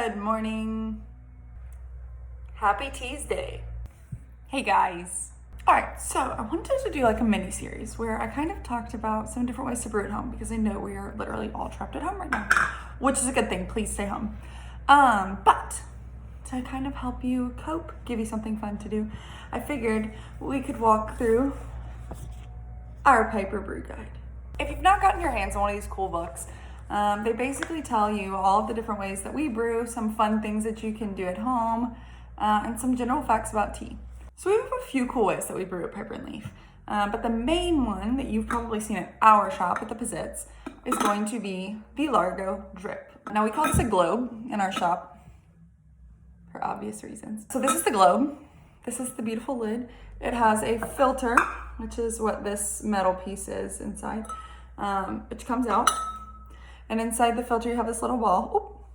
Good morning. Happy Tuesday. Hey guys. All right, so I wanted to do like a mini series where I kind of talked about some different ways to brew at home because I know we are literally all trapped at home right now, which is a good thing. Please stay home. But to kind of help you cope, give you something fun to do, I figured we could walk through our paper brew guide. If you've not gotten your hands on one of these cool books, they basically tell you all of the different ways that we brew, some fun things that you can do at home, and some general facts about tea. So we have a few cool ways that we brew at Pepper and Leaf, but the main one that you've probably seen at our shop at the Pizzits is going to be the Largo Drip. Now we call this a globe in our shop for obvious reasons. So this is the globe. This is the beautiful lid. It has a filter, which is what this metal piece is inside, which comes out. And inside the filter, you have this little ball. Oop.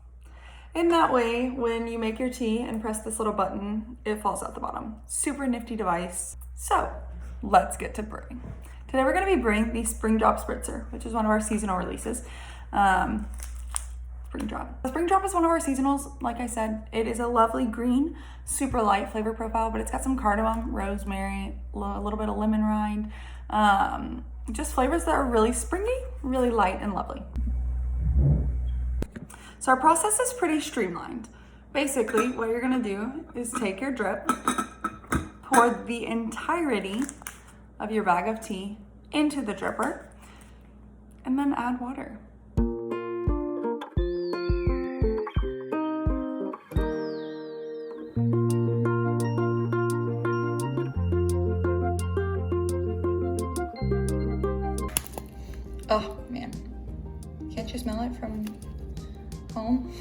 And that way, when you make your tea and press this little button, it falls out the bottom. Super nifty device. So let's get to brewing. Today we're gonna be brewing the Spring Drop Spritzer, which is one of our seasonal releases. Spring Drop. The Spring Drop is one of our seasonals. Like I said, it is a lovely green, super light flavor profile, but it's got some cardamom, rosemary, a little bit of lemon rind. Just flavors that are really springy, really light and lovely. So our process is pretty streamlined. Basically, what you're gonna do is take your drip, pour the entirety of your bag of tea into the dripper, and then add water. Oh man, can't you smell it from home?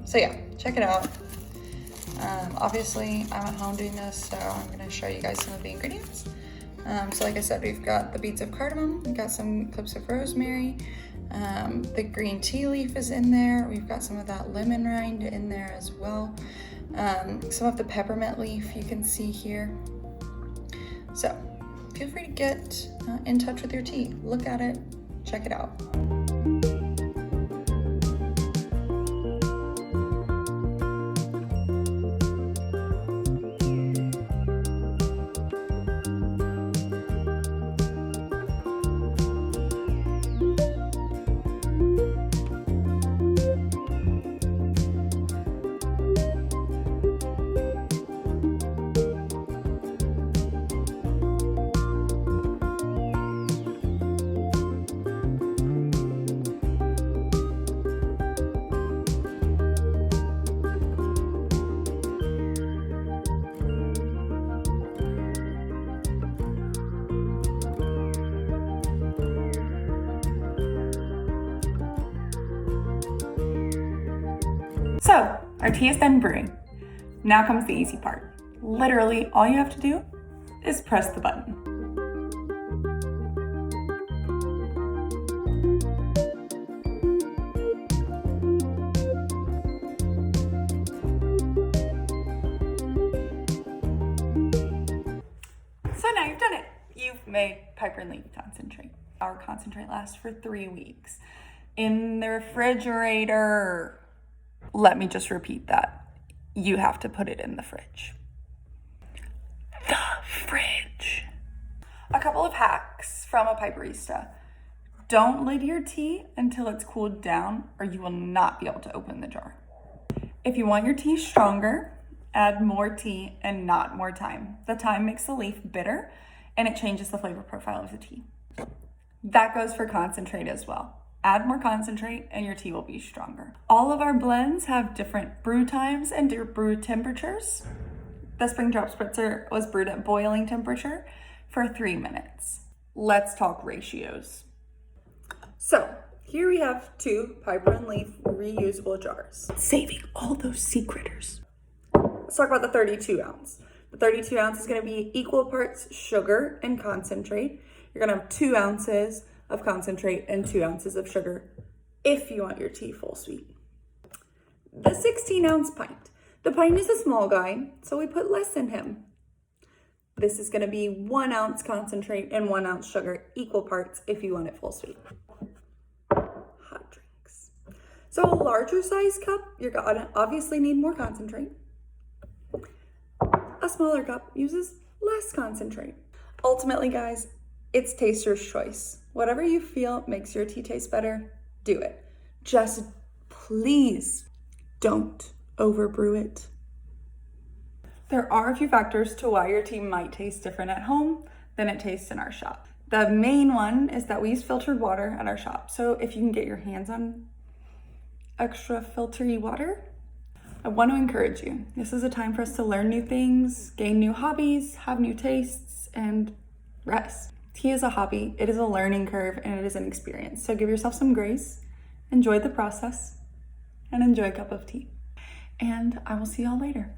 So yeah, check it out. Obviously I'm at home doing this, so I'm gonna show you guys some of the ingredients. So like I said, we've got the beads of cardamom, we've got some clips of rosemary, the green tea leaf is in there, we've got some of that lemon rind in there as well, some of the peppermint leaf you can see here. So feel free to get in touch with your tea, look at it, check it out. So our tea is done brewing. Now comes the easy part. Literally all you have to do is press the button. So now you've done it. You've made Piper and Leaf concentrate. Our concentrate lasts for 3 weeks. In the refrigerator. Let me just repeat that. You have to put it in the fridge. The fridge. A couple of hacks from a piperista. Don't lid your tea until it's cooled down or you will not be able to open the jar. If you want your tea stronger, add more tea and not more thyme. The thyme makes the leaf bitter and it changes the flavor profile of the tea. That goes for concentrate as well. Add more concentrate and your tea will be stronger. All of our blends have different brew times and brew temperatures. The Spring Drop Spritzer was brewed at boiling temperature for 3 minutes. Let's talk ratios. So here we have 2 Piper and Leaf reusable jars. Saving all those secreters. Let's talk about the 32 ounce. The 32 ounce is gonna be equal parts sugar and concentrate. You're gonna have 2 ounces of concentrate and 2 ounces of sugar if you want your tea full sweet. The 16 ounce pint. The pint is a small guy, so we put less in him. This is gonna be 1 ounce concentrate and 1 ounce sugar, equal parts if you want it full sweet. Hot drinks. So a larger size cup, you're gonna obviously need more concentrate. A smaller cup uses less concentrate. Ultimately, guys, it's taster's choice. Whatever you feel makes your tea taste better, do it. Just please don't overbrew it. There are a few factors to why your tea might taste different at home than it tastes in our shop. The main one is that we use filtered water at our shop. So if you can get your hands on extra filtery water, I want to encourage you. This is a time for us to learn new things, gain new hobbies, have new tastes, and rest. Tea is a hobby, it is a learning curve, and it is an experience. So give yourself some grace, enjoy the process, and enjoy a cup of tea. And I will see y'all later.